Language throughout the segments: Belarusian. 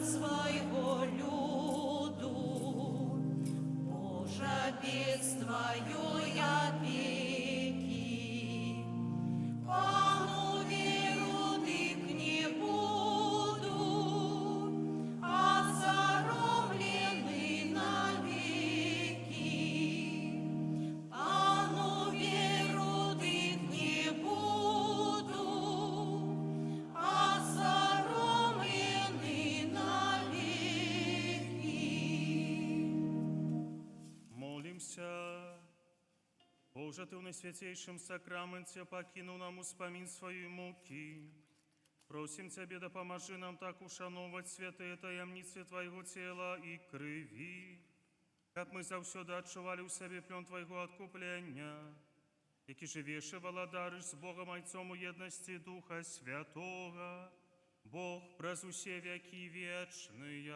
свого люду, Божа піць Твою я пеки, Пану веру дык не буду, а соромленный навеки. Пану веру дык не буду, а соромленный навеки. Молимся. Боже, Ты в наисвятейшем сакраменте покинул нам успомин своей муки. Просим Тебе, да поможи нам так ушановать святые таямницы Твоего тела и крови, как мы завсёды отчували у себе плен Твоего откупления, які живеш и владариш с Богом Отцом у едности Духа Святого, Бог праз усе веки вечные.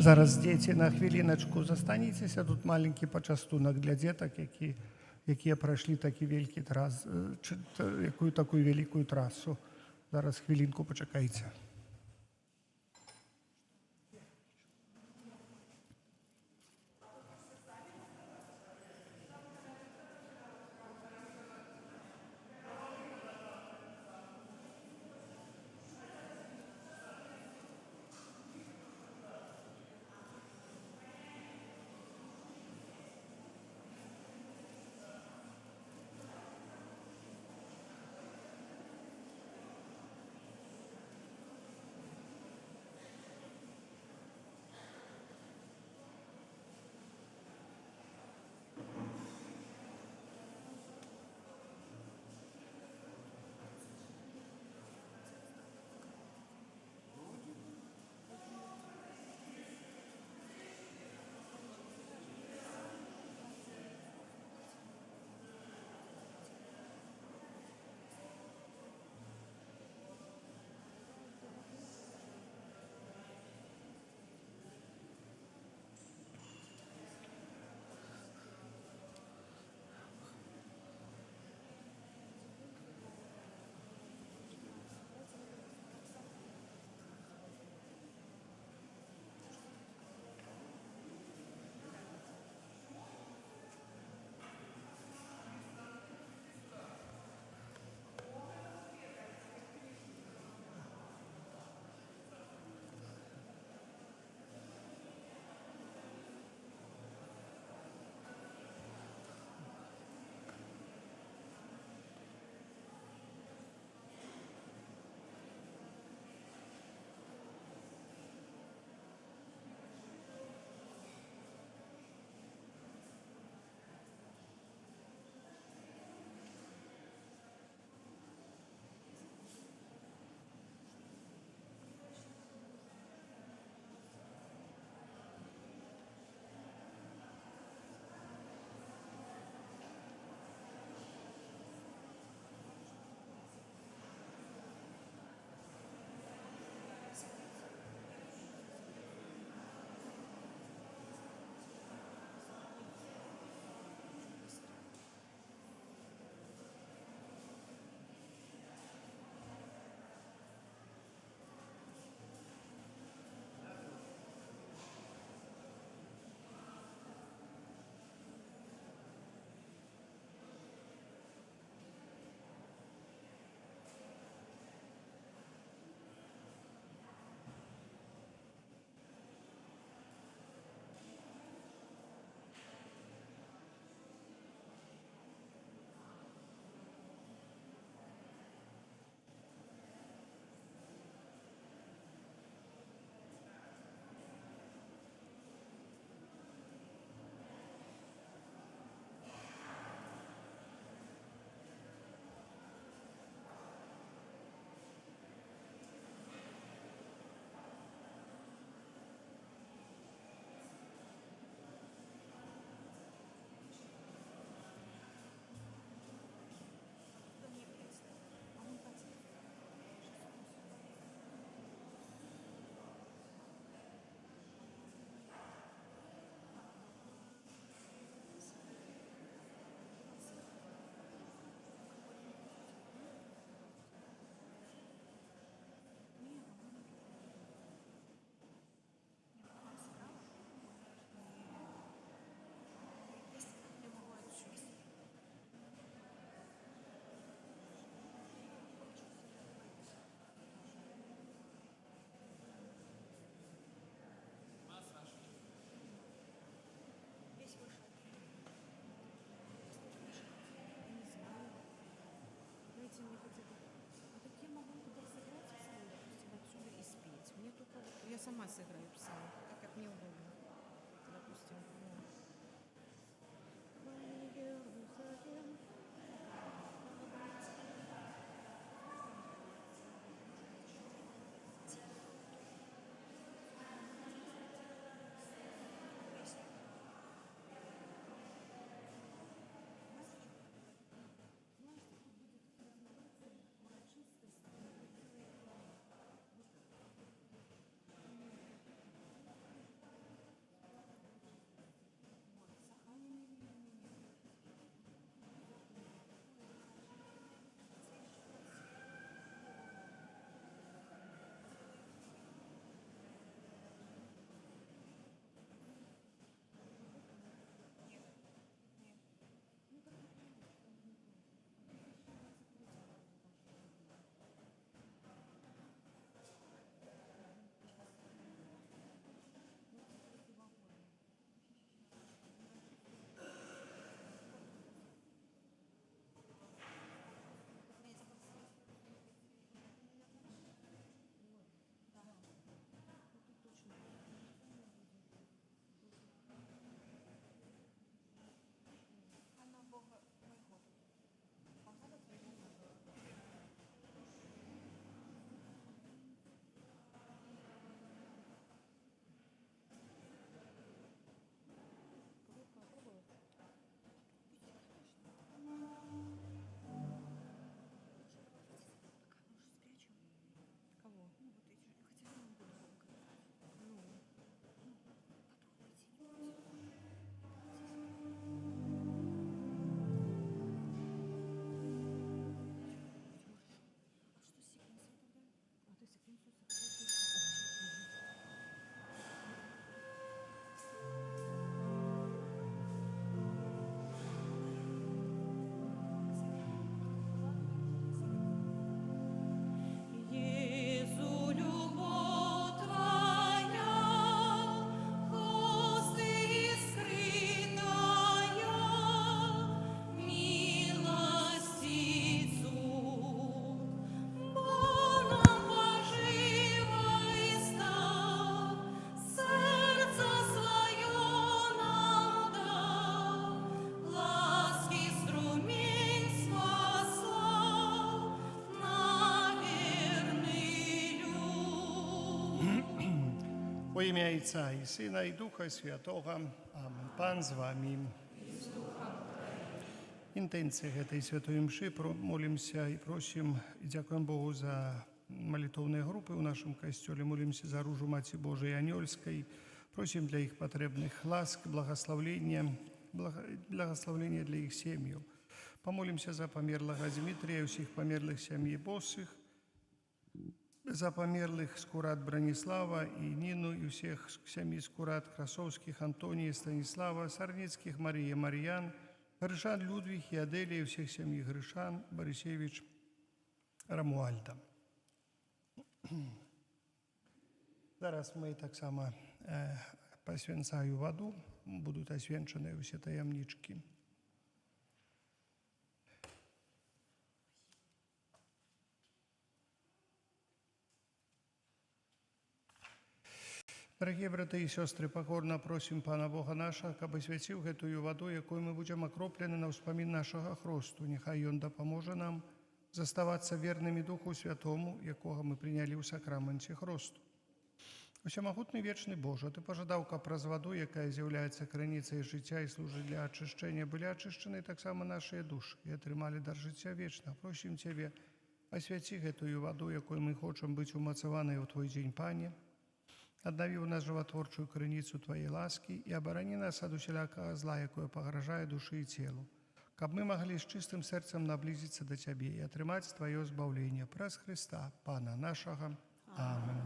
Зараз дзеці на хвіліначку застанецеся, тут маленькі пачастунак для дзетак, якія прайшлі такі вялікі такую вялікую трасу. Зараз хвілінку пачакайце. сама сыграю псалом, так как мне удобно. Допустим, ну. Во ім'я Отця і Сина, і Духа Святого. Амен. Пан з вами. Інтенції гэтай святой мши молимся і просим, і дякуємо Богу за молитовные группы в нашем костеле. Молимся за Ружу Маті Божией Анёльской. Просим для их потребных ласк, благословения для их семьи. Помолимся за померлого Дмитрия, всех померлых семьи Босых, за померлых Скурат Бронислава и Нину, и всех семьи Скурат Красовских, Антония, Станислава, Сарницких, Мария, Марьян, Гришан, Людвиг и Аделия, и всех семьи Гришан, Борисевич, Рамуальда. Зараз ми так само посвянцаю воду, будуть освячені всі таємнички. Дорогие браты и сестры, покорно просим Пана Бога нашего, кабы святил гэтую воду, якою мы будем окроплены на вспомин нашего хросту. Нехай Он допоможе нам заставаться верными Духу Святому, якого мы приняли у сакраменті хросту. Усемогутний вічний Боже, Ти пожадав, каб праз воду, яка з'являється краницею життя і служить для очищення, були очищені так само наші душі і отримали дар життя вічного. Просим Тебе, освяти гэтую воду, якою ми хочемо бути умацовані у Твой день, Пане. Однови у нас животворчую криницу Твоей ласки и оборони нас от усялякого зла, якое погрожает душе и телу, каб мы могли с чистым сердцем наблизиться до Тебе и отрымать Твое избавление. Праз Христа, Пана нашего. Амин.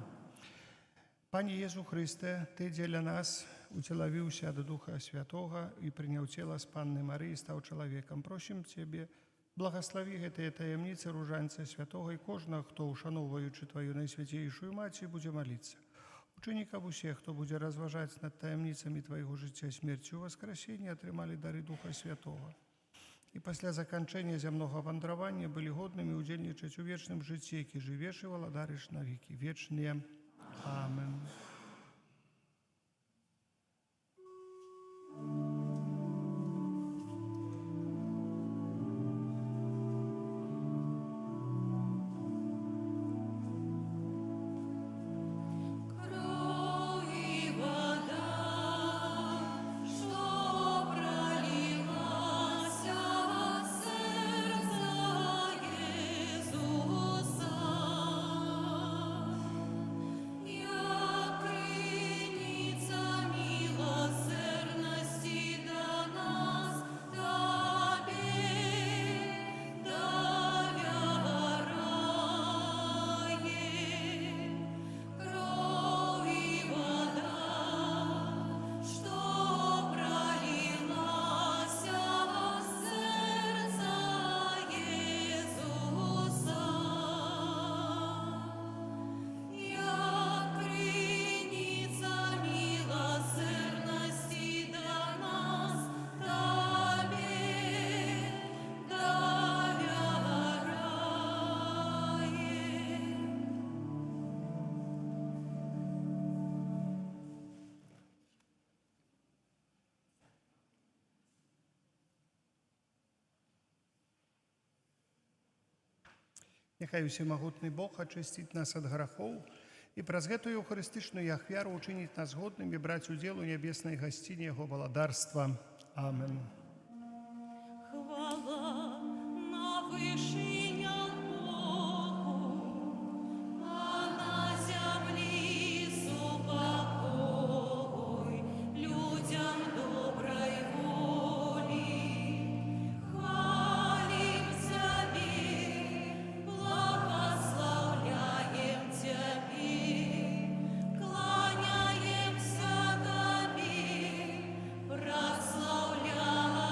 Пане Єсу Христе, Ти для нас утеловився до Духа Святого и принял тело с Панны Марии и стал человеком. Просим Тебе, благослови гэтые таємниці Ружанця Святого и кожного, хто, ушановуючи Твою найсвятейшую Маті, буде молиться. Учеников усех, хто буде розважати над таємницями Твоего життя, смерті, воскресіння, отримали дары Духа Святого. И після закінчення земного вандрования были годными удельничать у вечном житті, які живеш і володариш на віки вечні. Амен. Кровь и вода, что пролилась от сердца Иисуса, як криниця милосердности до нас, Тебе доверяем. Кровь и вода, что пролилась от сердца Иисуса, як криниця милосердности до нас, Тебе доверяем. Нехай усемогутний Бог очистить нас от грехов и праз гэтую euchaристичную ахвяру учинить нас годными брать удел у небесной гостине Его владарства. Амен. Хвала на вышинях Богу, а на землі супокой людям доброй воли. Хвалим Тебе, благословляем Тебе, кланяемся Тебе, прославляем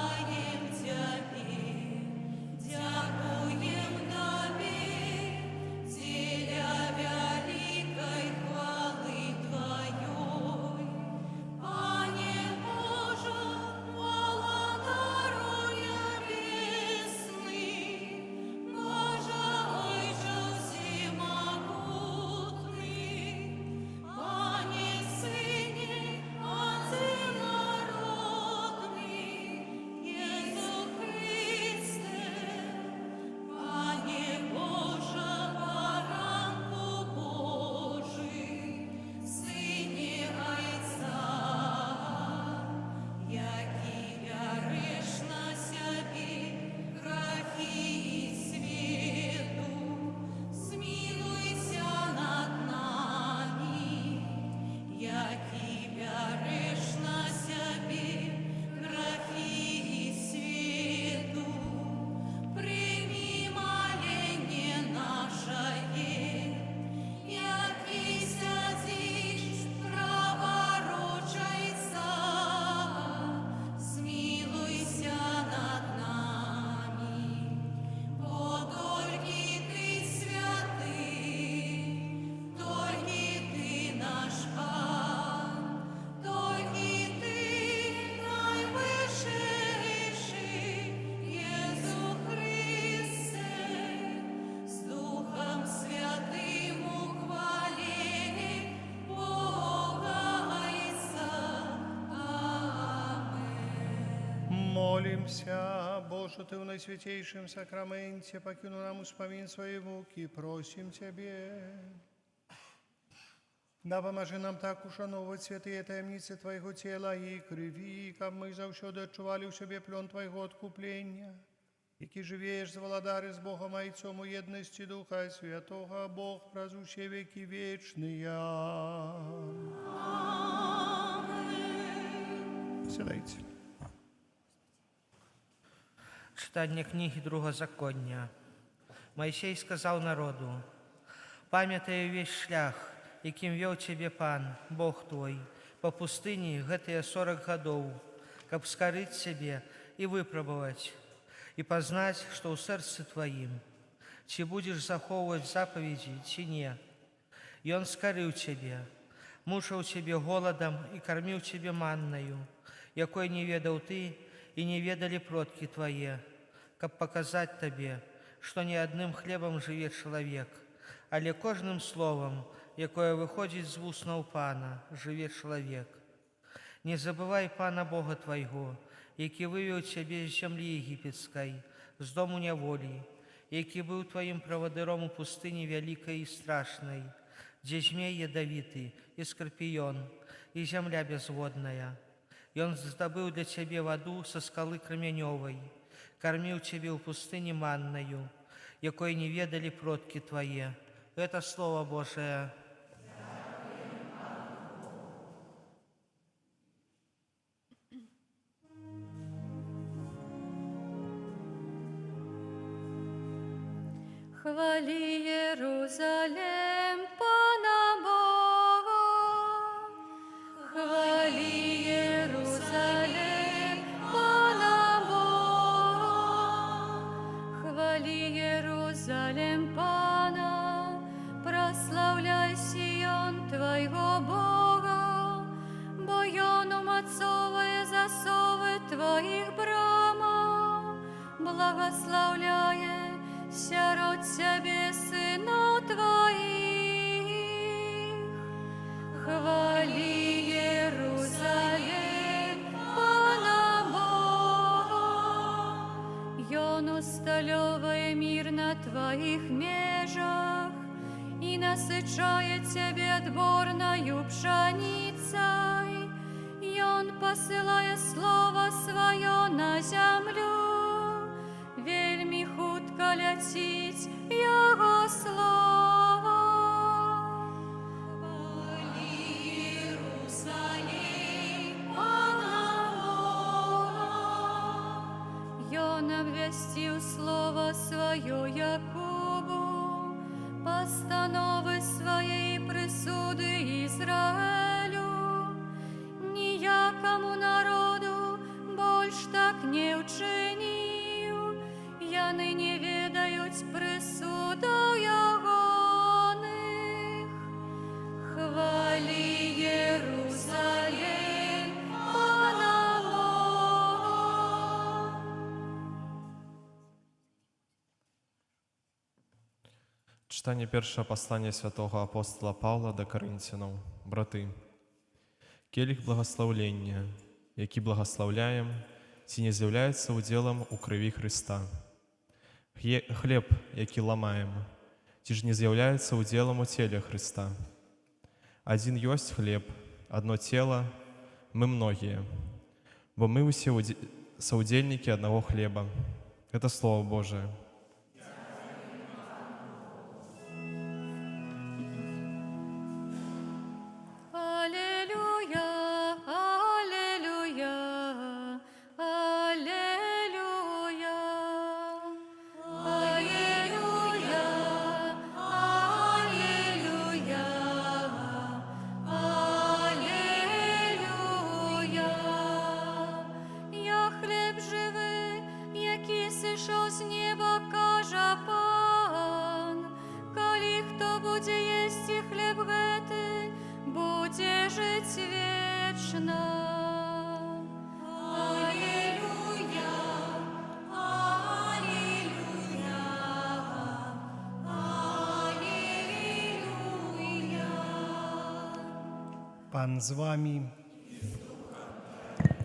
Молимся, Боже, Ты в наисвятейшем сакраменте покинул нам успомин своей муки, просим Тебе. Да поможи нам так ушановувати святые таємниці Твоего тела и крови, как мы завсёды отчували в себе плен Твоего откупления, який живеешь, владари с Богом Отцом у едности Духа Святого, Бог празуще веки вечные. Сідайте. Читання книги Другозаконня. Мойсей сказав народу: «Пам'ятай весь шлях, яким вел тебе Пан, Бог твой, по пустыне гэтыя 40 годов, каб скорить себе и выпробовать, и познать, что у сердце твоим, чи будешь заховывать заповеди, чи не. И он скорил тебе, мучил тебе голодом и кормил тебе манною, якой не ведал ты и не ведали продки твои, каб показать тебе, что не одним хлебом живе человек, але кожным словом, якое выходит з вуснаў Пана, живе человек. Не забывай Пана Бога твоего, які вывел тебе з земли египетской, з дому неволі, які был твоим проводыром у пустыне великой и страшной, где змей ядовитый и скорпион, и земля безводная. И он сдобыл для тебе воду со скалы кременевой, кормил тебе в пустыне манною, якой не ведали продки твои». Это Слово Божие. Хвали Иерусалим, Пана Бога, хвали Иерусалим, Пана Бога, хвали Иерусалим, Пана, прославляй Сион Твоего Бога, бо ён умацовує засови Твоих брама, благословляє сярод Тебе сынов Твоих. Хвали Иерусалим, Пана Бога, ён усталёвує мир на Твоих межах и насычает Тебе отборною пшеницей. И он посылает слово свое на землю, вельми хутко ляціць Яго слово. Хвали Иерусалим, Пана Бога. Ён обвестил слово свое Якубу, постановы своей присуды Израилю. Ніякому народу больш так не учинив, яны не ведают присудов ягоных. Хвали Иерусалим, Пана Бога. Читання першого послання святого апостола Павла до Коринтянам. Брати, келих благословлення, який благословляем, ці не з'являється уділом у крові Христа. Хлеб, який ламаем, ті ж не з'являється уділом у тілі Христа. Один есть хлеб, одно тело, мы многие, бо мы все соудельники одного хлеба. Это Слово Божие. Аллилуйя, аллилуйя, аллилуйя, аллилуйя, аллилуйя, аллилуйя. Я хліб живий, який сишов з неба, каже Пан. Коли хто буде єсти хліб гэты, буде жить вечно. Аллилуйя, аллилуйя, аллилуйя. Пан з вами.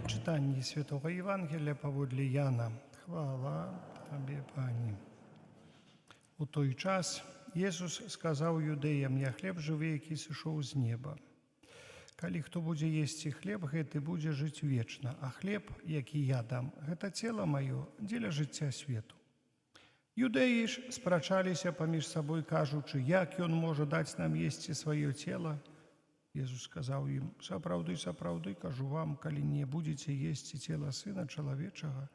Читання Читанні Святого Євангелія паводле Яна. Хвала Табе, Пані. У той час Jesús сказаў юдэям: «Я хлеб жывы, які сышоў з неба. Калі хто будзе есці хлеб, гэты будзе жыць вечна, а хлеб, які я дам, гэта цела маё дзеля жыцця свету». Юдэі ж спрачаліся паміж сабой, кажучы: «Як ён можа даць нам есці сваё цела?» Jesús сказаў ім: «Сапраўды, сапраўды, кажу вам, калі не будзеце есці цела Сына Чалавечага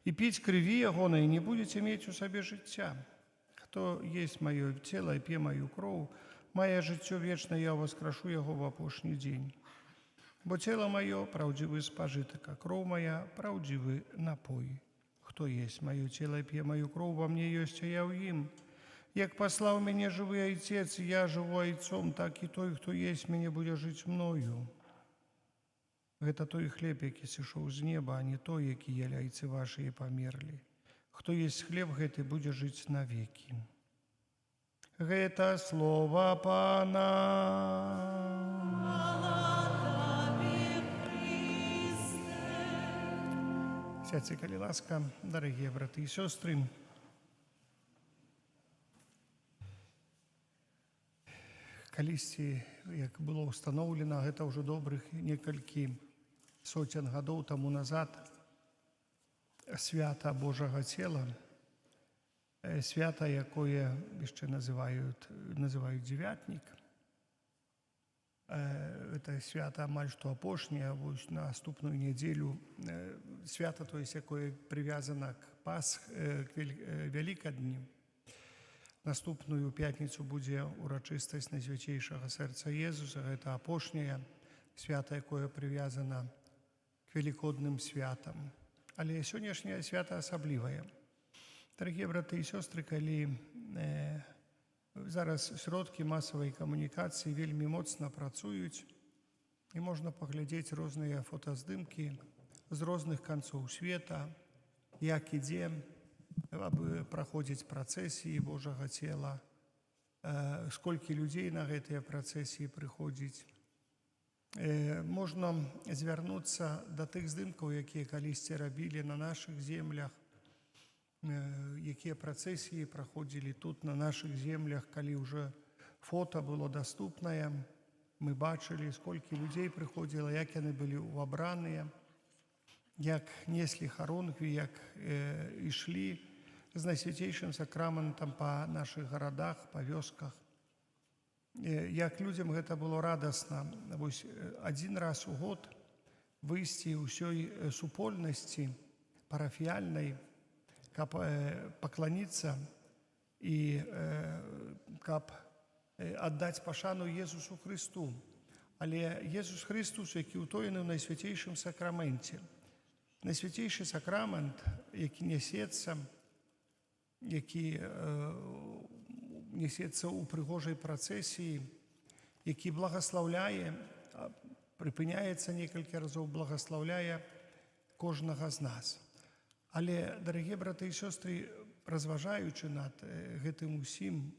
і піць крыві ягонай, не будзеце мець у сабе жыцця. Хто есть маё цела і п'е маю кроў, мае жыццё вечнае, я воскрашу яго в апошні дзень. Бо цела маё — праўдзівы спажытак, а кроў мая — праўдзівы напой. Хто есть маё цела і п'е маю кроў, во мне ёсць, а я ў ім. Як паслаў мяне жывы Айцец, я жыву Айцом, так і той, хто есть мяне, будзе жыць мною. Гэта той хлеб, які сышоў з неба, а не той, які елі айцы вашыя памерлі. Хто есть хлеб гэты, будзе жыць навекі». Гэта слова Пана. Сядьце, калі ласка, дарагія браты і сёстры. Калісьці, як было ўстаноўлена, гэта ўжо добрых некалькі соцен гадоў таму назад, свята Божага цела, свята, якое яшчэ называюць дзевятнік. Это свята амаль што апошняе, вось на наступную нядзелю. Свята, то есть, якое прывязана к Вялікадню. Наступную пятніцу будзе урачыстасць Найсвяцейшага сэрца Езуса. Гэта апошняе свята, якое прывязана к велікодным святам. Але сённяшняе свята асаблівае. Дарагія браты і сёстры, калі зараз сродкі масавай камунікацыі вельмі моцна працуюць, і можна паглядзець розныя фотаздымкі з розных канцоў света, як ідзе, праходзяць працэсіі Божага цела, сколькі людзей на гэтыя працэсіі прыходзіць. Можна звярнуцца да тых здымкаў, якія калісьці рабілі на нашых землях, якія працэсіі праходзілі тут на нашых землях, калі ўжо фота было даступнае. Мы бачылі, сколькі людзей прыходзіла, як яны былі ўабраныя, як неслі харонкві, як ішлі з Найсвяцейшым сакраментам па нашых гарадах, па вёсках. Як людзям гэта было радасна. Вось адзін раз у год выйсці ўсёй супольнасці парафіяльнай, каб пакланіцца і каб аддаць пашану Езусу Хрысту. Але Езус Христус, які ўтоены ў Найсвяцейшым сакраменце. Найсвяцейшы сакрамент, які несецца ў прыгожай працэсіі, які благаслаўляе, прыпыняецца некалькі разоў, благаслаўляе кожнага з нас. Але, дарагія браты і сёстры, разважаючы над гэтым усім,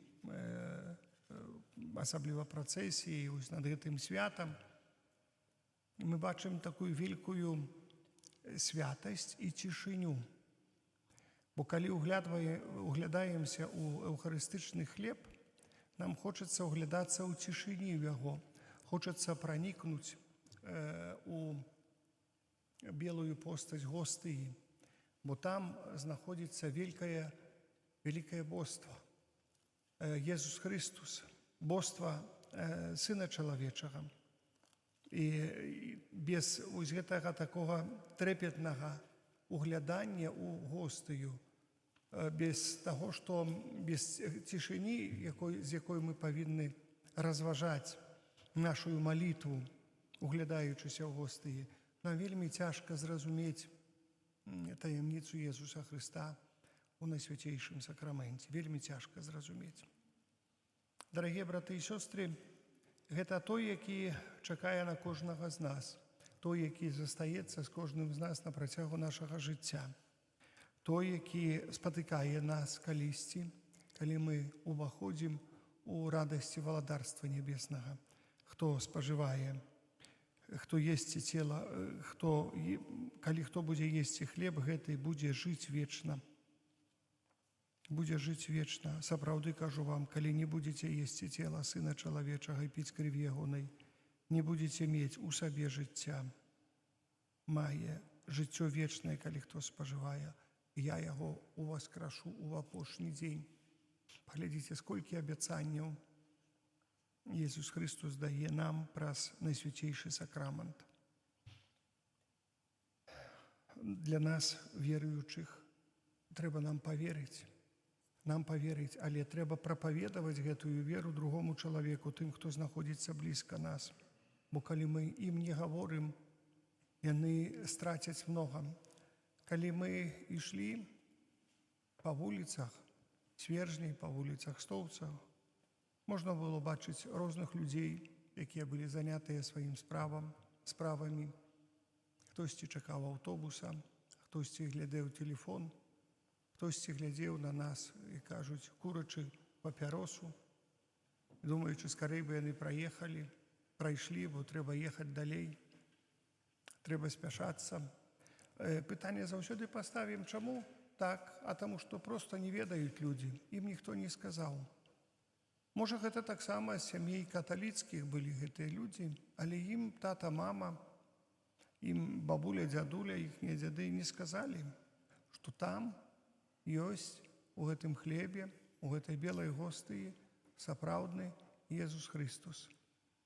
асабліва працэсіяй, над гэтым святам, мы бачым такую вялікую святасць і цішыню. Бо калі углядаемся ў эўхарыстычны хлеб, нам хочацца ўглядацца ў цішыні ў яго, хочацца пранікнуць у белую постаць гостыі, бо там знаходзіцца вялікае боства. Езус Христус, боства Сына Чалавечага. І без гэтага такога трэпетнага углядання ў гостыю, без таго, што без цішыні, з якой мы павінны разважаць нашу малітву, углядаючыся ў гостыі, нам вельмі цяжка зразумець таямніцу Езуса Хрыста у Найсвяцейшым сакраменце. Вельмі цяжка зразумець. Дарагія браты і сёстры, гэта той, які чакае на кожнага з нас, той, які застаецца з кожным з нас на працягу нашага жыцця, той, які спатыкае нас калісьці, калі мы ўваходзім у радасці валадарства нябеснага, хто спажывае хто есці цела, калі хто будзе есці хлеб гэты, будзе жыць вечна. Будзе жыць вечна. Сапраўды кажу вам, калі не будзеце есці цела Сына Чалавечага і піць крыві ягонай, не будзеце мець у сабе жыцця. Мае жыццё вечнае, калі хто спажывае. Я яго уваскрашу ў апошні дзень. Паглядзіце, сколькі абяцанняў Jesús Христос дае нам праз найсвяцейшы сакрамент. Для нас, веруючых, трэба нам паверыць, але трэба прапаведаваць гэтую веру другому чалавеку, тым, хто знаходзіцца блізка нас. Бо калі мы ім не гаворым, яны страцяць многа. Калі мы ішлі па вуліцах, Свержняй, па вуліцах Стоўцаў, можна было бачыць розных людзей, якія былі занятыя сваім справамі. Хтосьці чакаў аўтобуса, хтосьці глядзеў тэлефон, хтосьці глядзеў на нас і кажуць, курачы папяросу, думаючы, скарэй бы яны прайшлі, бо трэба ехаць далей, трэба спяшацца. Пытанне заўсёды паставім, чаму так? А таму, што проста не ведаюць людзі, ім ніхто не сказаў. Можа, гэта таксама з сямей каталіцкіх былі гэтыя людзі, але ім тата, мама, ім бабуля, дзядуля, іхнія дзяды не сказалі, што там ёсць у гэтым хлебе, у гэтай белай гостыі сапраўдны Jesús Христос,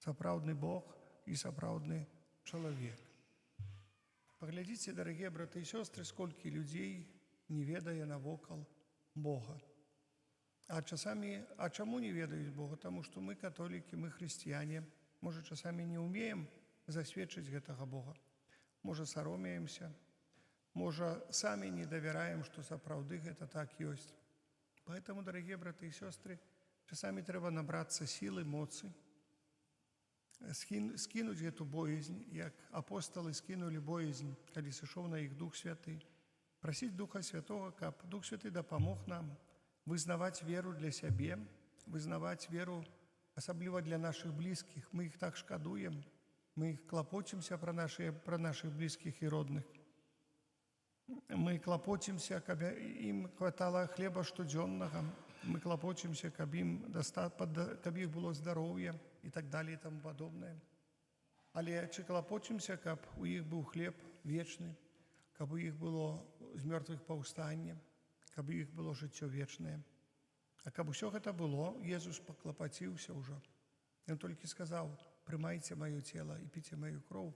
сапраўдны Бог і сапраўдны чалавек. Паглядзіце, дарагія браты і сёстры, сколькі людзей не ведае навокал Бога. А чаму не ведаюць Бога? Таму што мы католікі, мы хрысціяне, можа, часамі не ўмеем засведчыць гэтага Бога. Можа, саромеемся, можа, самі не давяраем, што сапраўды гэта так ёсць. Поэтому, дарагія браты і сёстры, часамі трэба набрацца сілы, моцы, скінуць гэту боязнь, як апосталы скінулі боязнь, калі сышоў на іх Дух Святы, прасіць Духа Святога, каб Дух Святы дапамог нам вызнаваць веру для сябе, вызнаваць веру асабліва для нашых блізкіх. Мы іх так шкадуем, мы клапоцімся пра нашых блізкіх і родных. Мы клапоцімся, каб ім хватала хлеба штодзённага, мы клапоцімся, каб іх было здароўе і так далее і таму падобнае. Але ці клапоцімся, каб у іх быў хлеб вечны, каб у іх было з мёртвых паўстанне, каб у іх было жыццё вечнае. А каб усё гэта было, Jesús паклапаціўся ўжо. Ён толькі сказаў, прымайце маё цела і піце маю кроў,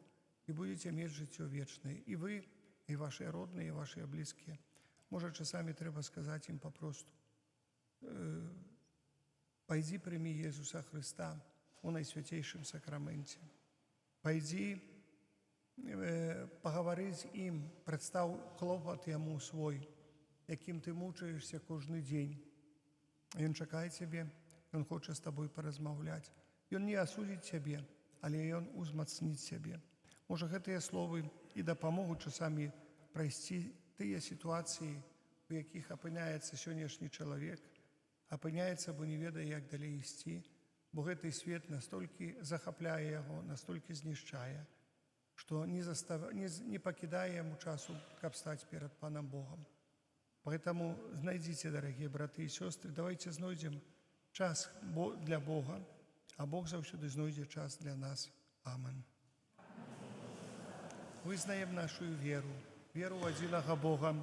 і будзеце мець жыццё вечнае. І вы, і вашыя родныя, і вашыя блізкія. Можа, часамі трэба сказаць ім папросту, пайдзі прымі Jesúsa Хрыста у найсвяцейшым сакраменце. Пайдзі, пагавары з ім, прадстаў клопат яму свой, якім ты мучаешся кожны дзень. Ён чакае цябе, ён хоча з табой паразмаўляць. Ён не асудзіць цябе, але ён узмацніць цябе. Можа, гэтыя словы і дапамогуць часамі прайсці тыя сітуацыі, у якіх апыняецца сённяшні чалавек, апыняецца, бо не ведае, як далей ісці, бо гэты свет настолькі захапляе яго, настолькі знішчае, што не пакідае яму часу, каб стаць перад Панам Богом. Поэтому знайдзіце, дарагія браты і сёстры, давайте знойдзем час для Бога, а Бог заўсёды знойдзе час для нас. Амин. Вызнаем нашу веру ў адзінага Бога.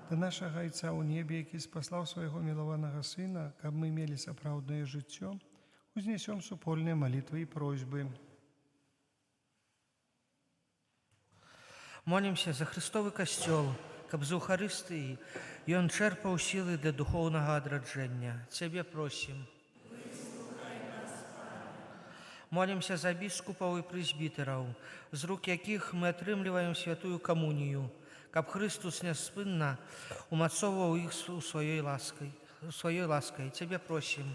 да нашага Айца ў небе, які спаслаў свайго мілаванага Сына, каб мы мелі сапраўднае жыццё, узнесём супольныя малітвы і просьбы. Молімся за Христовы касцёл, каб з Eucharystыі ён чэрпаў сілы для духоўнага адраджэння. Цябе просім. Молімся за біскупаў і прэзбітэраў, з рук якіх мы атрымліваем святую камунію, каб Христус няспынна умацоўваў іх сваёй ласкай. Цябе просім.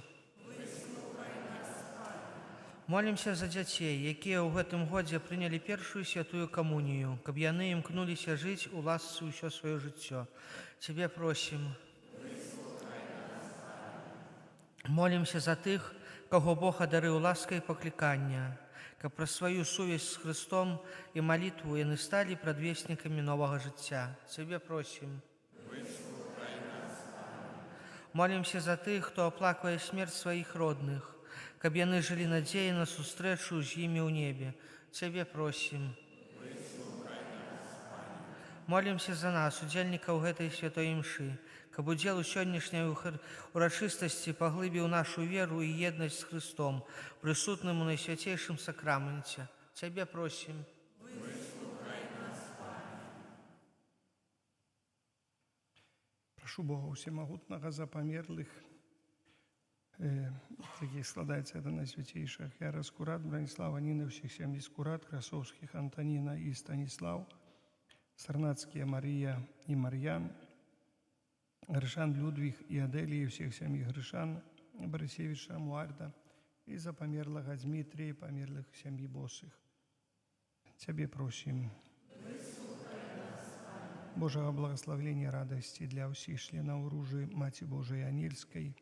Молімся за дзяцей, якія ў гэтым годзе прынялі першую святую камунію, каб яны імкнуліся жыць у ласцы ўсё сваё жыццё. Цябе просім. Молімся за тых, каго Бог адарыў ласкай паклікання, каб праз сваю сувязь з Христом і малітву яны сталі прадвеснікамі новага жыцця. Цябе просім. Молімся за тых, хто аплаквае смерць сваіх родных, каб яны жылі надзеі на сустрэчу з імі ў небе. Цябе просім. Молімся за нас, удзельнікаў гэтай святой імшы, каб удзел у сённяшняй урачыстасці паглыбіў нашу веру і еднасць з Христом, прысутным у найсвяцейшым сакраменце. Цябе просім. Прашу Бога Усемагутнага за памерлых, якіх складаецца это найсвяцейшая ахвяра Скурат, Браніслава, Ніны, ўсіх сям'і Скурат, Красоўскіх, Антаніна і Станіслаў, Сарнацкія Марія і Мар'ян, Грышан Людвіг і Адэлія, ўсіх сям'і Грышан, Барысевіча, Муарда, і за памерлага Дмітрія, памерлых сям'і Босых. Цябе просім. Божага благословення, радасці для ўсіх членаў ружы Маці Божай Анельскай,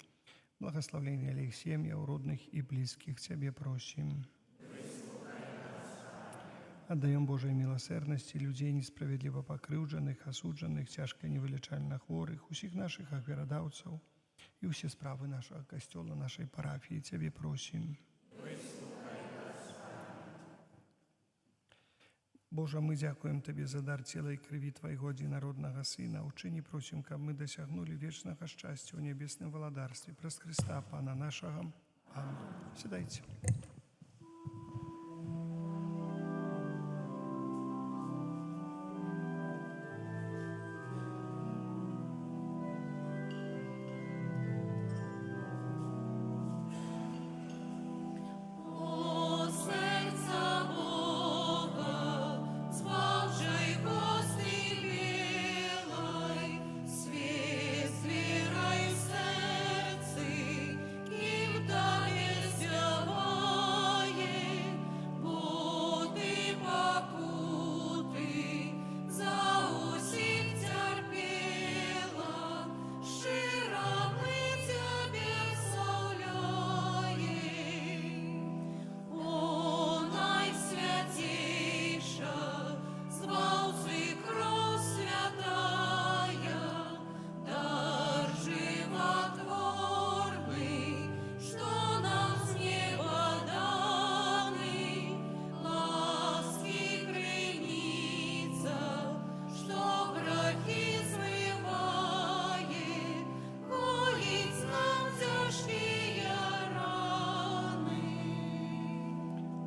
благословення для іх сем'яў, родных і блізкіх. Цябе просім. Аддаём Божай міласэрнасці людзей несправядліва пакрыўджаных, асуджаных, цяжка невылечальна хворых, усіх нашых ахвярадаўцаў і ўсе справы нашага касцёла, нашай парафіі. Цябе просім. Божа, мы дзякуем Табе за дар цела і крыві Твайго адзінароднага Сына. Учыні просім, каб мы дасягнулі вечнага шчасця ў нябесным валадарстве праз Хрыста, Пана нашага. Амінь. Сядайце.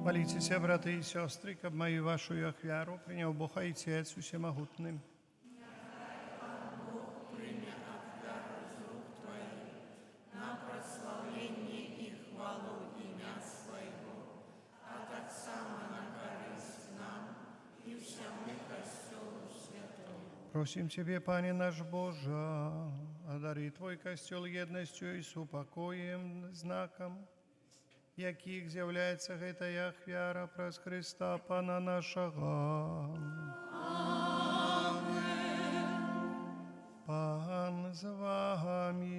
Моліться, брати і сестри, каб мою вашу ахвяру прийняв Бог Отець Усемогутний. Просим Тебе, Пане наш Боже, одари Твой костел едностью и супокоем знаком, яких з'являється гэтая ахвяра праз Христа, Пана нашага. Пан з вами.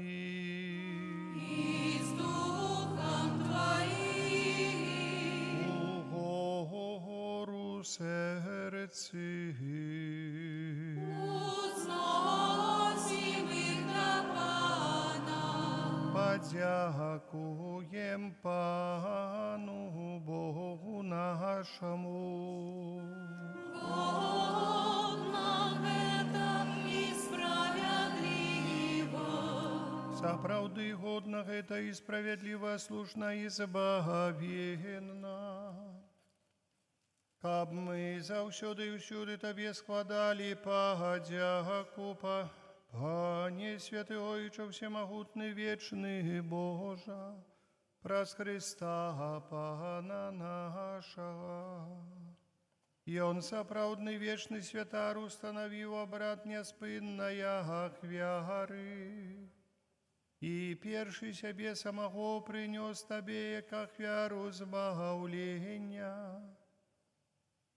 И с Духом Твоим. Угору серці. Узносим их до Пана. Подякуем Пану Богу нашему. Бог нам это исправляет. сапраўды годна гэта і справядліва, слушна і збавенна. Каб мы заўсёды і ўсюды Табе складалі падзяку, Пане святы Ойче всемагутны вечны Божа, праз Христа Пана нашага. Ён сапраўдны вечны святар установіў абрад няспынная ахвяры. І першы сябе самого прынёс Табе, як ахвяру збавлення.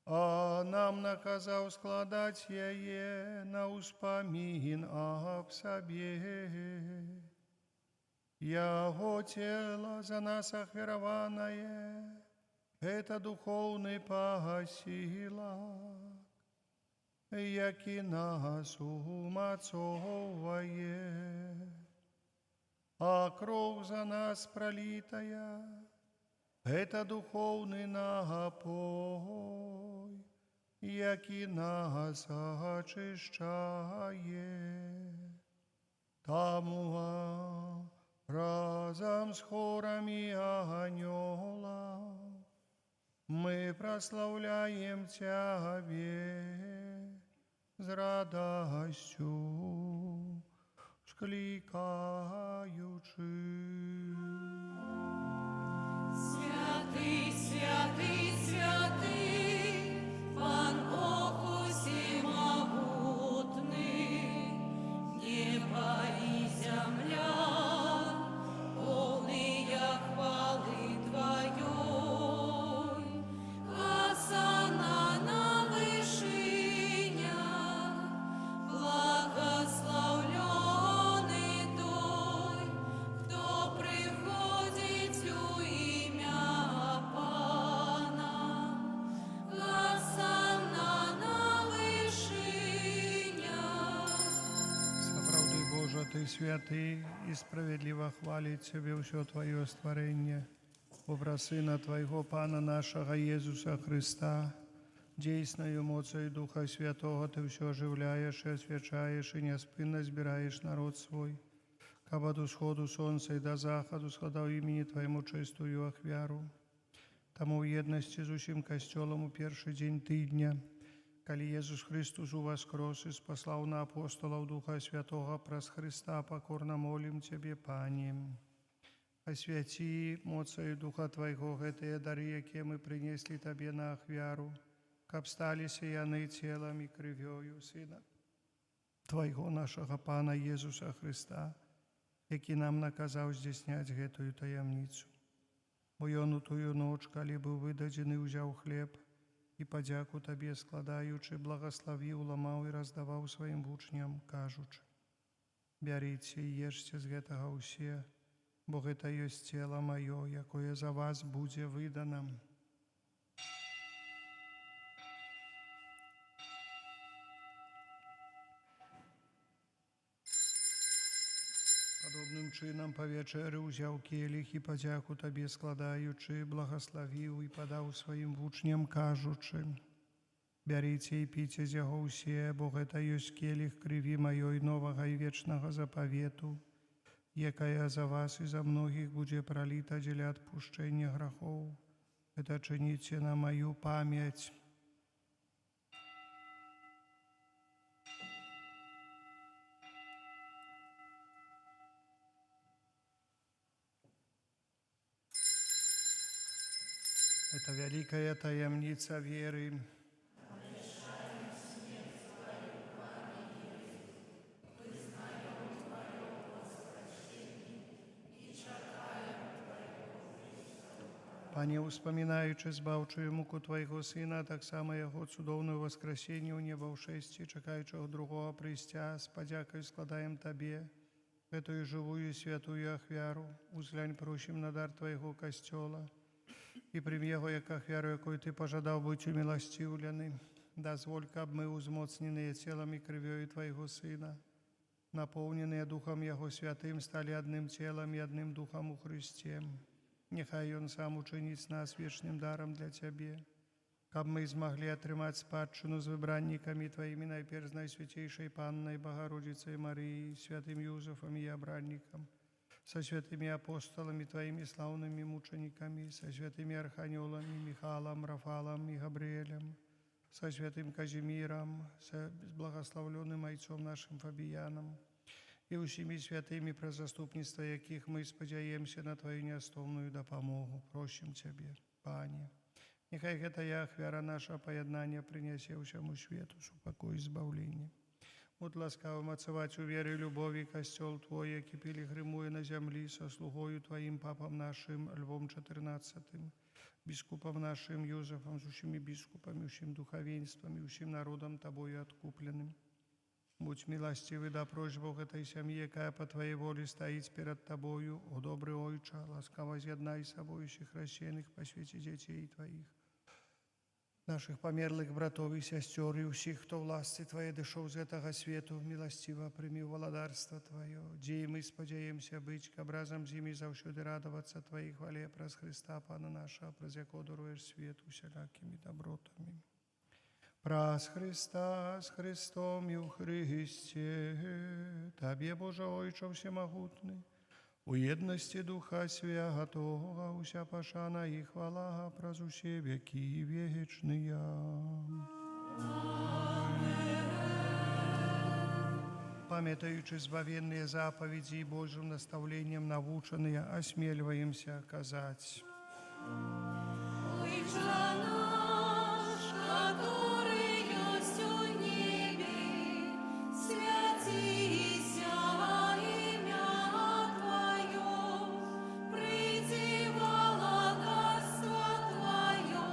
А нам наказаў складаць яе на ўспамін аб сабе. Яго цела за нас ахвяраванае, гэта духоўны пасілак, які нас умацоўвае. А кроў за нас пралітая, гэта духоўны напой, які нас ачышчае. Таму разам з хорамі анёлаў мы праслаўляем Цябе з радасцю склікаючы. Святий, святий, святий, Пан Бог усемогутний, небо і земля, повния хвали Твоей. Осанна на вышинях, благословленный той, хто приходить у ім'я Пана. Осанна на вышинях. Сапраўды, Божа, Ты святы і справядліва хваліць Цябе ўсё Твоё стварэнне. Образ Сына Твайго, Пана нашага Езуса Христа, дзейснаю моцаю Духа Святого Ты ўсё оживляеш і асвячаеш і няспынна збіраеш народ свой, каб ад усходу сонца і да захаду складаў імені Твайму чыстую ахвяру. Таму ў еднасці з усім касцёлам у першы дзень тыдня, калі Езус Христус уваскрос і спаслаў на апостолаў Духа Святого праз Христа, пакорна молім Цябе, Пане. Асвяці моцаю Духа Твайго гэтыя дары, якія мы прынеслі Табе на ахвяру, каб сталіся яны целам і крывёю Сына Твайго, нашага Пана Езуса Христа, які нам наказаў здзяйсняць гэтую таямніцу. Бо Ён у тую ноч, калі быў выдадзены, узяў хлеб і падзяку Табе складаючы, благаславіў, ламаў і раздаваў сваім вучням, кажучы: «Бярыце і ешце з гэтага ўсе, бо гэта ёсць цела маё, якое за вас будзе выдана». Падобным чынам па вячэры ўзяў келіх і падзяку Табе складаючы, благаславіў і падаў сваім вучням, кажучы: «Бярыце і піце з яго ўсе, бо гэта ёсць келіх крыві маёй новага і вечнага запавету, якая за вас і за многіх будзе праліта дзеля адпушчэння грахоў. Гэта чыніце на маю памяць». Это вялікая таямніца веры. Пане, успамінаючы збаўчую муку Твайго Сына, таксама Яго цудоўную воскресенне ў неба ўшэсці, чакаючага другога прыйсця, з падзякай складаем Табе гэтую жывую святую ахвяру. Узглянь, просім, на дар Твайго касцёла і прым яго як ахвяру, якой Ты пажадаў быць уміласціўлены. Дазволь, каб мы, узмоцненыя целам і крывёю Твайго Сына, напоўненыя Духам Яго Святым, сталі адным целам і адным Духам у Христе. Няхай Ён сам учыніць нас вечным дарам для Цябе, каб мы змаглі атрымаць спадчыну з выбраннікамі Тваімі, найперш з Найсвяцейшай Паннай Богородицей Марыі, святым Юзефам і абраннікам, со святыми апостолами Твоими славными мучениками, со святыми архангелами Михаилом, Рафалом и Габриэлем, со святым Казимиром, с благословленным отцом нашим Фабияном и усіми святыми, про заступництво яких мы спадзяемся на Твою неостомную допомогу. Просим Тебе, Пане, нехай гэтая ахвяра наша поєднання принесе всему свету супокой и избавление. Будь ласкавы мацаваць у веры і любові касцёл Твой, які пілігрымуе на зямлі са слугою Тваім папам нашым Львом XIV, біскупам нашым Юзефам, з усімі біскупамі, усім духавенствам і усім народам Табою адкупленым. Будь милостивый да просьбу гэтай сям'і, якая по Твоей волі стаіць перад Табою, о добры Ойча, ласкава з'яднай сабою усіх рассеяных па свеце дзяцей Тваіх, наших померлых братов и сестер, и усіх, хто в ласці Твоей дышоў з гэтага свету, милостиво прими владарство Твое, дзе мы спадзяемся быць, каб разам з імі заўсёды радавацца Твоей хвале праз Христа, Пана наша, праз якого даруеш свет усялякімі добротами. Праз Христа, с Христом і ў Христе, Табе, Боже Ойче всемогутный, у єдності Духа Святого, уся пашана і хвала праз усе веки вечные. Памятаючи збавенные заповеди и Божьим наставлением навученные, осмеливаемся казать. Ойче наш, который есть у небе, святися имя Твое, приди владарство Твое,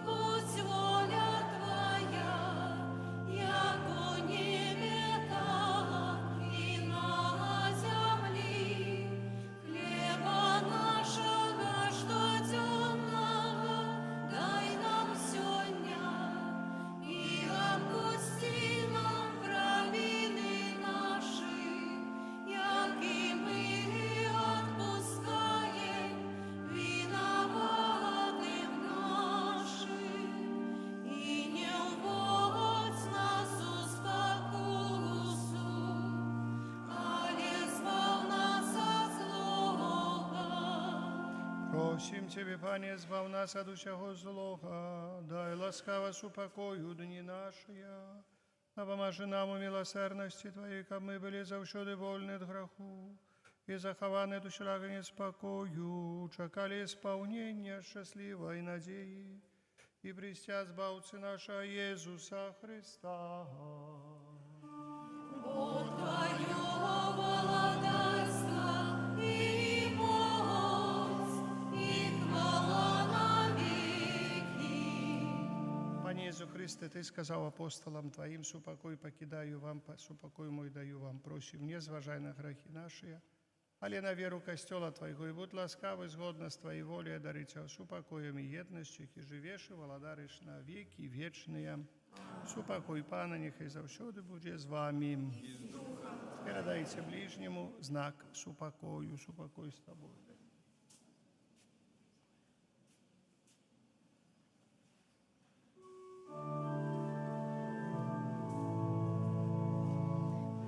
будь воля Твоя, яко небе, так и на земли. Хлеба нашего штоденного дай нам сегодня, и отпусти нам провины наши, яки мы отпускаем виноватым нашим. И не вводь нас в спокусу, але избав нас от злого. Просим Тебе, Пане, збав нас от усього злого, дай ласкаво супокою дні наші, напоможи нам у милосердності Твоей, каб ми були завсёды вольны от греху и захованы от усякого неспокою, чекали исполнения счастливой надеи и престя збавцы нашего Иисуса Христа. Бог Твоего владарства и моць, и хвала навеки. Пане Иисус Христе, Ты сказал апостолам Твоим, супокой покидаю вам, супокой мой даю вам. Просим, не зважай на грехи наши, але на веру костела Твоего, и будь ласкавы, згодно с Твоей волей, одарить супокоем и едностью, и живешь и владаришь на веки вечные. Супокой Пана, нехай завсёды буде з вами. Передайте ближнему знак супокою, супокой с тобой.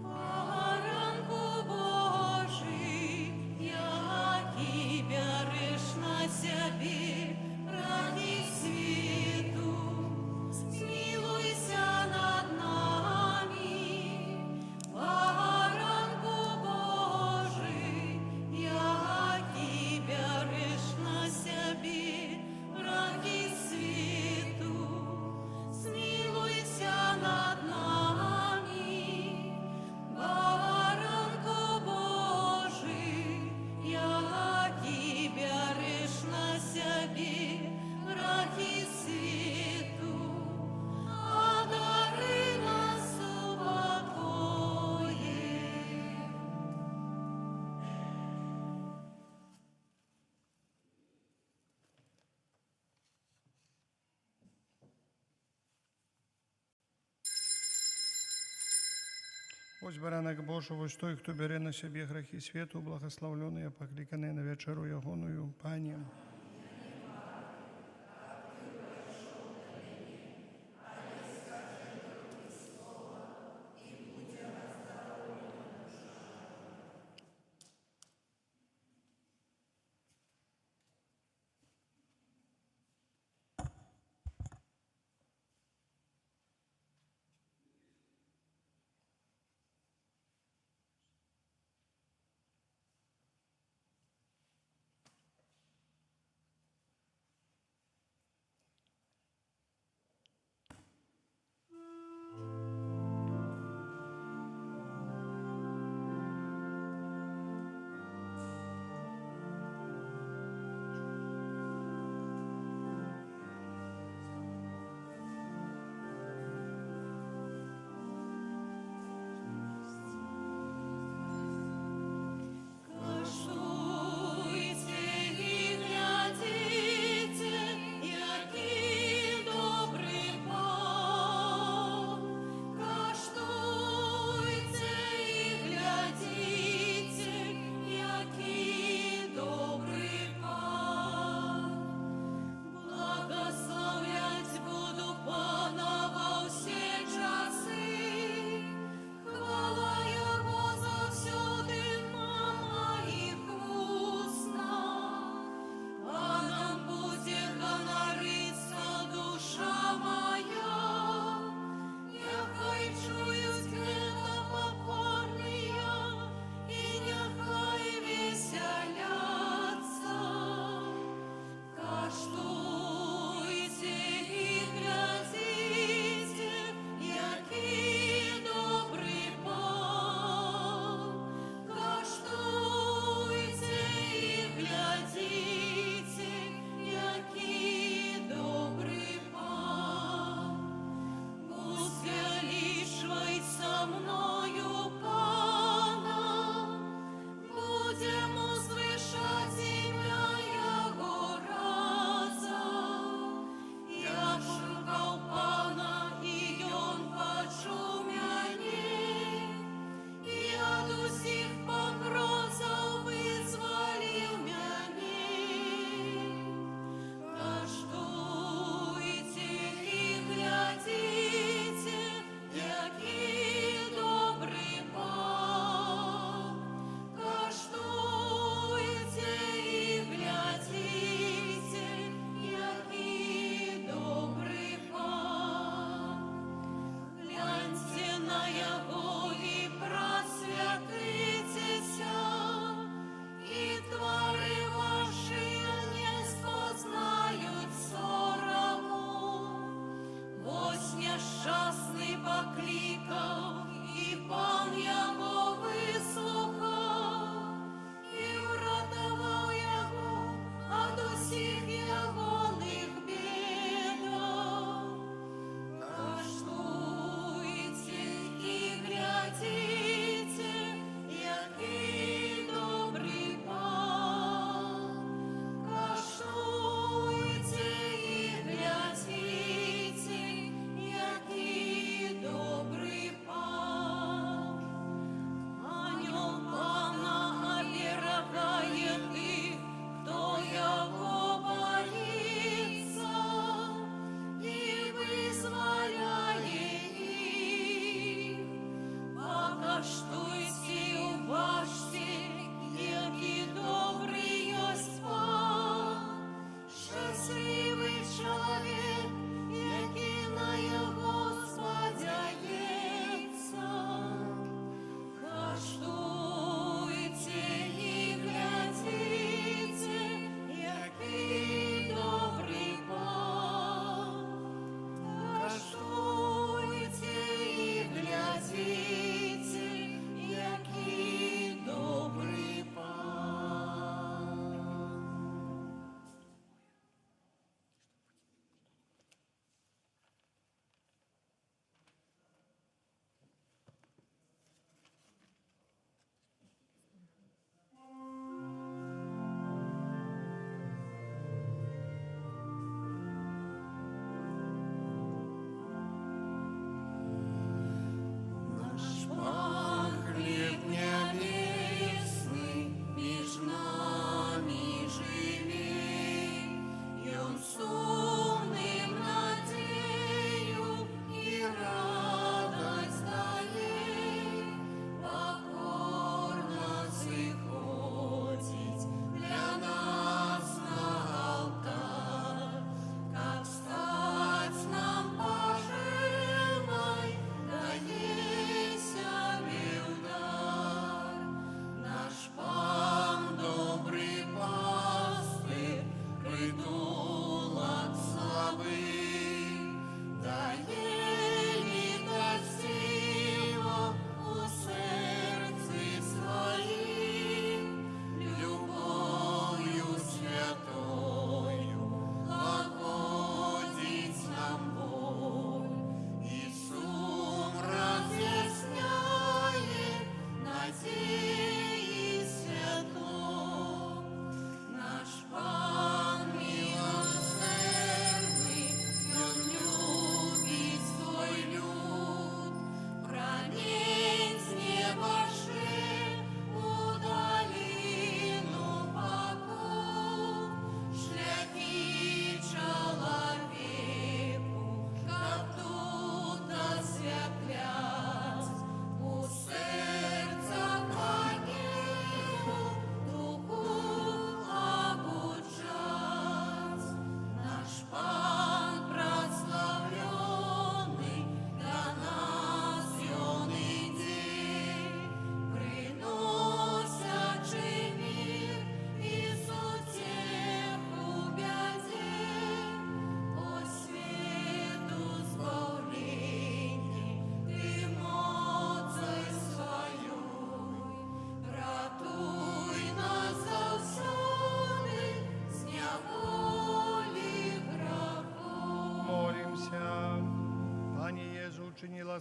Баранку Божий, який береш на себе ради світу, змилуйся над нами. Баранку Божий, який береш на себе ради світу, змилуйся над нами. Баранку Божий, який береш на себе грехи світу, одари нас упокоєм. Ось баранок Божий, ось той, хто бере на себе грехи світу, благословлений, покликаний на вечеру ягоную. Пані.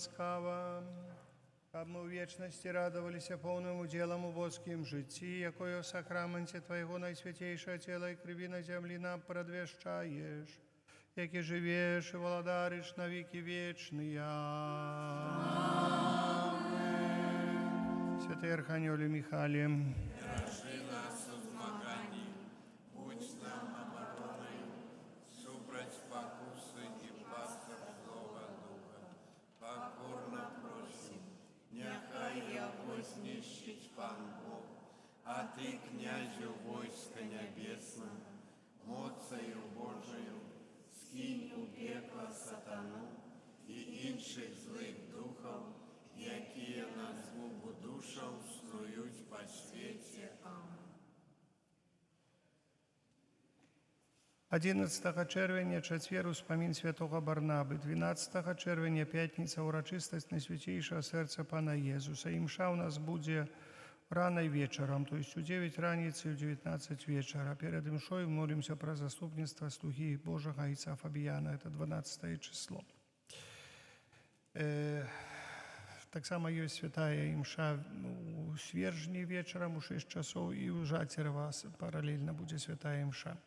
ласкава, каб мы ў вечнасці радаваліся поўным удзелам у боскім жыцці, якое ў сакраменце Твайго найсвятейшае цела і крыві на зямлі нам прадвяшчаеш, які жывеш і валадарыш на векі вечныя. Святый Архангеле Михале, Супраць спакусы і пастор злога духа, покорно просим, няхай яго знішчыць Пан Бог, а Ты, князю войска нябесного, моцаю Божию, скинь у пекла сатану і іншых злых духов, якія на згубу душаў снують па свеце. Амин. 11 чэрвеня чацвер успамін святого Барнабы, 12 чэрвеня пятніца урачыстасць Найсвяцейшага сэрца Пана Езуса. Імша ў нас будзе ранай вечарам, то есть у 9 раніцы і у 19 вечара. Перед імшой молімся пра заступніцтва слугі Божага Іца Фабіяна, это 12 число. Таксама ёсць святая імша у свержні вечарам у 6 часоў і ў Жацерава паралельна будзе святая імша.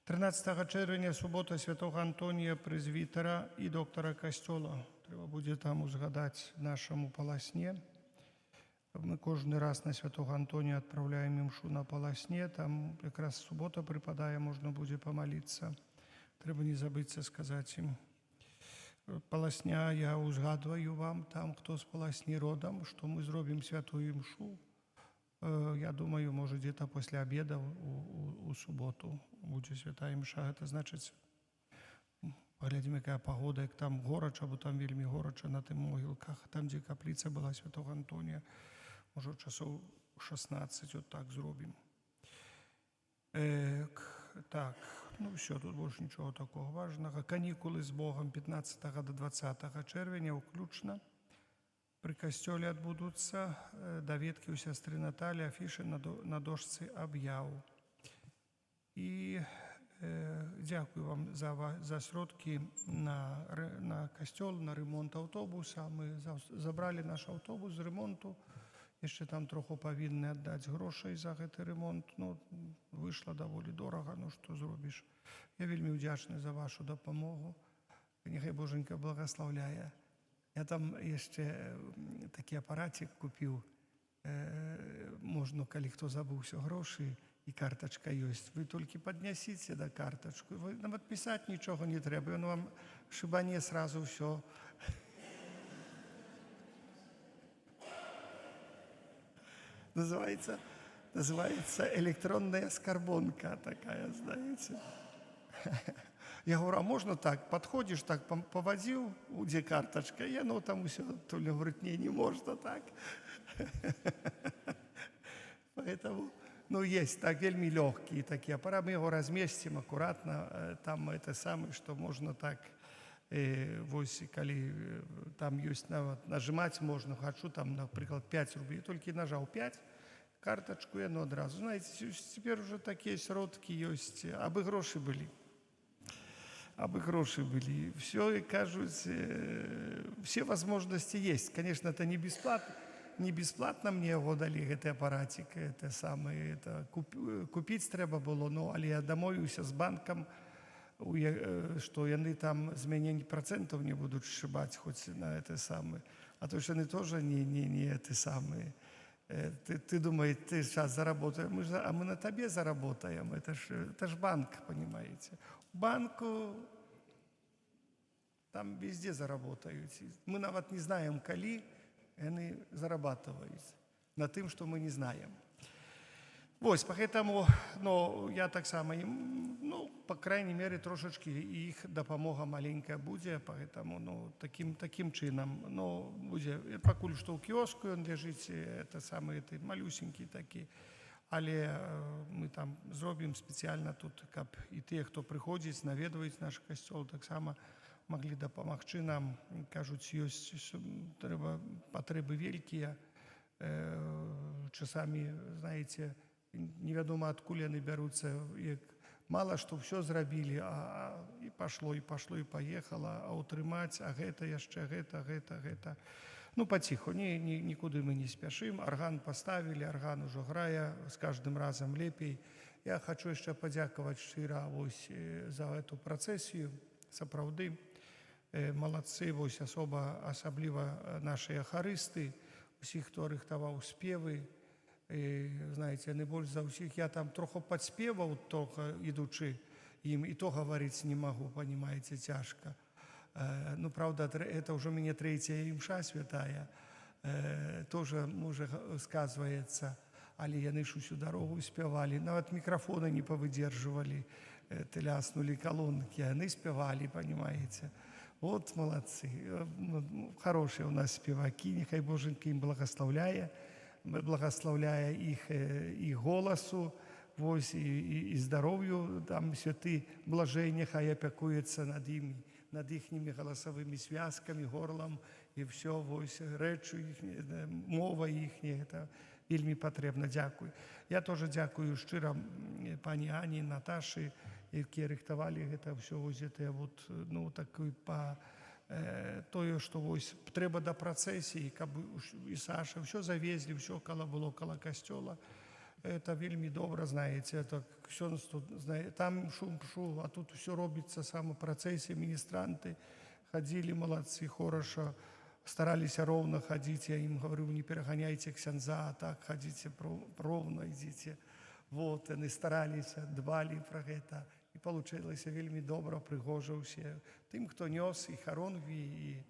13 чэрвеня субота святого Антонія прэзвітара і доктара касцёла. Трэба будзе там узгадаць нашаму паласне. Мы кожны раз на святого Антонія адпраўляем імшу на паласне, там якраз субота прыпадае, можна будзе памаліцца. Трэба не забыцца сказаць ім. Паласня, я узгадваю вам там, хто з паласні родам, што мы зробім святую імшу. Я думаю, может, где-то после обеда у субботу будет святая імша. Это значит, поглядим, какая погода, як там горача, бо там вельмі горача на тым могілках. Там, где каплица была святого Антония, может, часов 16, вот так зробим. Так, ну все, тут больше ничего такого важного. Каникулы с Богом 15 до 20 чэрвеня уключна. При касцёле адбудуцца даведкі ў сястры Наталі, афішы на дошцы аб'яў. І дзякую вам за сродкі на касцёл, на ремонт аўтобуса. Мы забралі наш аўтобус з ремонту. Яшчэ там троху павінны аддаць грошай за гэты ремонт. Ну, выйшла даволі дорага, ну што зробіш. Я вельмі ўдзячны за вашу дапамогу. Няхай Боженька благаслаўляе. Я там яшчэ такі апаратик купіў. Можна, калі хто забыўся грошы, і картачка ёсць. Вы толькі паднясіце да картачку. Вы нават пісаць нічога не трэба. Ён вам шыбане сразу ўсё. Называется электронная скарбонка такая, знаете. Я говорю, а можно так? Подходишь, так повозил, где карточка, и оно там все, то ли говорит, не можно так. Поэтому, ну, есть так, вельми легкие такие аппараты, мы его разместим аккуратно, там это самое, что можно так, вось, коли там есть, нажимать можно, хочу там, например, 5 рублей, только нажал 5, карточку, и оно одразу. Знаете, теперь уже такие сродки есть, абы гроши были. Абы гроши были. Все, и кажется, все возможности есть. Конечно, это не бесплатно мне его дали, этот аппаратик, это самое, это купить треба было, но, але я домовился с банком, что они там з мяне процентов не будут сшибать хоть на это самое. А то, что они тоже не это самое. Ты думаешь, ты сейчас заработаешь, а мы на тебе заработаем. Это ж банк, понимаете. Банку там везде заработают. Мы нават не знаем, коли они зарабатывают на тем, что мы не знаем. Вот, поэтому, ну, я так само, ну, по крайней мере, трошечки их допомога маленькая будет, поэтому, ну, таким чином, ну, будет, покуль что у киоску он лежит, это самые, это малюсенькие такие, але мы там зробим специально тут, как и те, кто приходит, наведывает наш костел, так само могли допомагчы нам, кажуть, есть потребы великие, часами, знаете, невядома адкуль яны бяруцца, як мало што ўсё зрабілі, і пашло, і паехала, а ўтрымаць, а гэта яшчэ, гэта. Ну, паціху, нікуды мы не спяшым. Арган паставілі, арган ужо грае, з кожным разам лепей. Я хочу яшчэ падзякаваць шчыра за эту працэсію. Сапраўды, маладцы, асабліва нашыя харысты, усіх, хто рыхтаваў спевы. Знаете, яны больш за ўсіх. Я там троху падспеваў, толькі ідучы ім, і то гаварыць не магу, понимаете, цяжка. Ну, правда, это уже мне третья імша святая, тоже, можа, сказваецца, але яны ж усю дарогу спявалі, нават мікрафоны не павыдзержвалі, ляснулі колонки, яны спявалі, понимаете. Вот молодцы, хорошие у нас спеваки, нехай Боженька ім благословляе іх голасу, і здароўю, там святы блажэй, нехай апякуецца над імі, над іхнімі галасавымі звязкамі, горлам, і все, рэчу іхняя, мова іхняя, это вельмі патрэбна. Дзякуй. Я тоже дзякую шчыра пані Ані, Наташы, якія рыхтавалі гэта ўсё, тое, што трэба да працэсіі, каб і Саша ўсё завезлі, ўсё было каля касцёла. Это вельмі добра, знаете, это ксёндз тут, там шум, а тут все робіцца сама працэсія, міністранты хадзілі, маладцы, хораша, стараліся роўна хадзіць, я ім гаварыў, не пераганяйце ксяндза, а так хадзіце роўна, ідзіце. Вот, яны стараліся, дбалі пра гэта, і получылася вельмі добра, прыгожа ўсе. Тым, хто нёс і харонгві,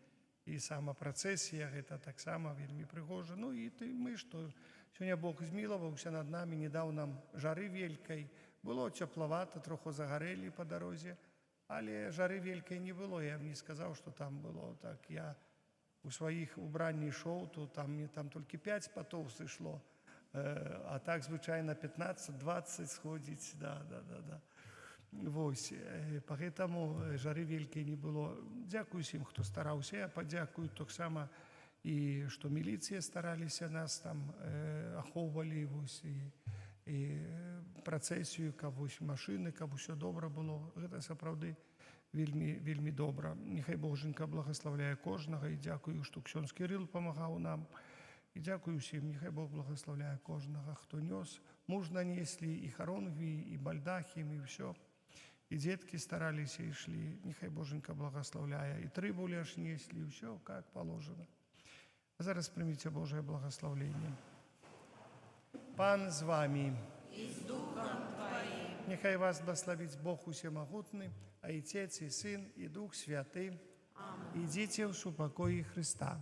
і сама працэсія, гэта таксама вельмі прыгожа. Ну і мы, што сёння Бог змілаваўся над намі, не даў нам жары вялікай. Было цеплавата, троху загарэлі па дарозе, але жары вялікай не было. Я б не сказаў, што там было так. Я у сваіх убранні ішоў, то там толькі 5 патоў сышло, а так звычайна 15-20 сходзіць, да. Вось, поэтому жары вялікай не было. Дзякую всім, хто стараўся. Я падзякую таксама і што міліцыя стараліся нас там ахоўвалі, і працэсію, каб машыны, каб усё добра было. Гэта сапраўды вельмі добра. Нехай Боженька благословляе кожнага, і дзякую, што ксёндз Кірыл памагаў нам. І дзякую всім, нехай Бог благословляе кожнага, хто нёс. Мужна неслі і харонгві, і бальдахім, і ўсё. І дзеткі стараліся, ішлі. Нехай Боженька благословляе. І трыбулі аж неслі, і ўсё, как положено. А зараз прыміце Божае благословленне. Пан з вами. И с Духом Твоим. Нехай вас благословить Бог Усемогутный, а и Отец, и Сын, и Дух Святый. Идите в супокое Христа.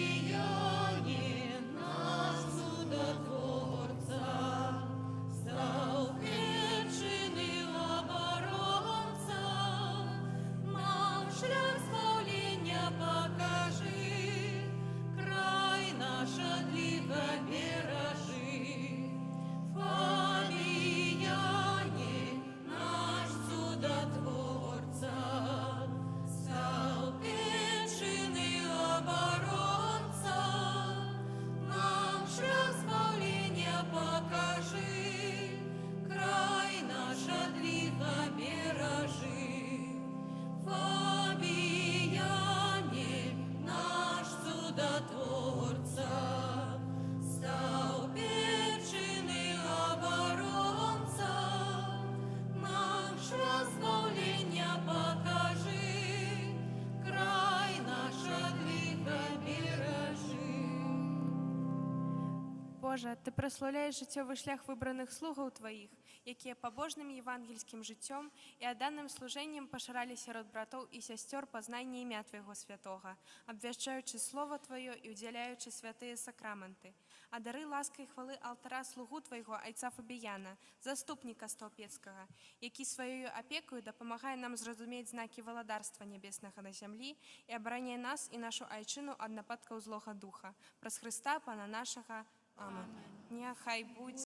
Побияне нас чудотворца, стал причиной оборонца, нам шлях спаления покажи, край наш отлива бережи. Побияне наш чудотворца, стал причиной оборонца, нам шлях спаления покажи, край наш отлива бережи. Побияне наш чудотворца, стал причиной оборонца, нам шлях спаления покажи, край наш отлива бережи. Боже, Ти прославляєш життєвий шлях вибраних слугаў Твоїх, якія пабожным євангельскім жыццём і адданым служэннем пашыралі сярод братоў і сясцёр пазнанне імя Твайго святога, абвяшчаючы Слово Твоё і удзяляючы святыя сакраменты. А дары ласка і хвалы алтара слугу Твайго айца Фабіяна, заступніка Стаўпецкага, які сваёю апекаю дапамагае нам зразумець знакі валадарства нябеснага на зямлі і абараняе нас і нашу айчыну ад нападкаў злога духа. Праз Христа, Пана нашага. Амин. Няхай будь